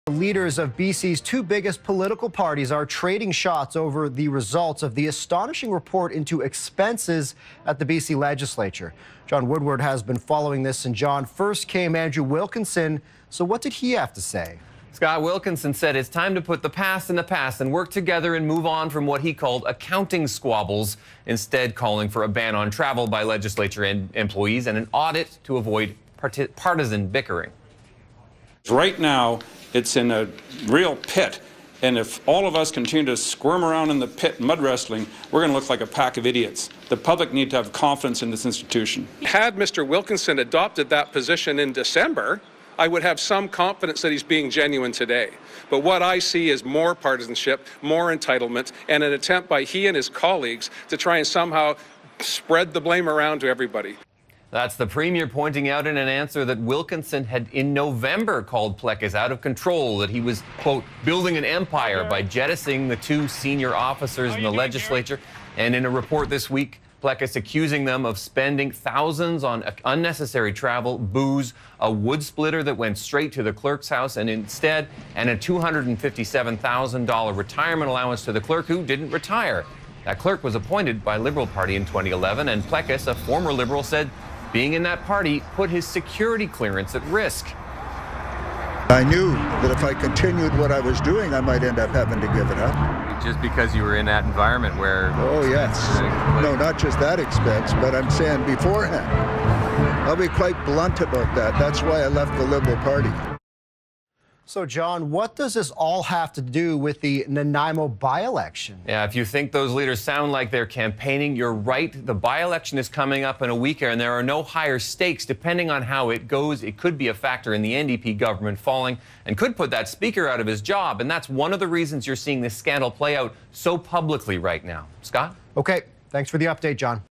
Leaders of BC's two biggest political parties are trading shots over the results of the astonishing report into expenses at the BC legislature. John Woodward has been following this, and John, first came Andrew Wilkinson. So what did he have to say? Scott Wilkinson said it's time to put the past in the past and work together and move on from what he called accounting squabbles, instead calling for a ban on travel by legislature employees and an audit to avoid partisan bickering. Right now, it's in a real pit, and if all of us continue to squirm around in the pit mud wrestling, we're going to look like a pack of idiots. The public need to have confidence in this institution. Had Mr. Wilkinson adopted that position in December, I would have some confidence that he's being genuine today. But what I see is more partisanship, more entitlement, and an attempt by he and his colleagues to try and somehow spread the blame around to everybody. That's the Premier pointing out in an answer that Wilkinson had in November called Plecas out of control, that he was, quote, building an empire by jettisoning the two senior officers in the legislature. And in a report this week, Plecas accusing them of spending thousands on unnecessary travel, booze, a wood splitter that went straight to the clerk's house, and a $257,000 retirement allowance to the clerk who didn't retire. That clerk was appointed by Liberal Party in 2011, and Plecas, a former Liberal, said being in that party put his security clearance at risk. I knew that if I continued what I was doing, I might end up having to give it up. Just because you were in that environment where... Oh, yes. No, not just that expense, but I'm saying beforehand. I'll be quite blunt about that. That's why I left the Liberal Party. So, John, what does this all have to do with the Nanaimo by-election? Yeah, if you think those leaders sound like they're campaigning, you're right. The by-election is coming up in a week, and there are no higher stakes. Depending on how it goes, it could be a factor in the NDP government falling and could put that speaker out of his job. And that's one of the reasons you're seeing this scandal play out so publicly right now. Scott? Okay, thanks for the update, John.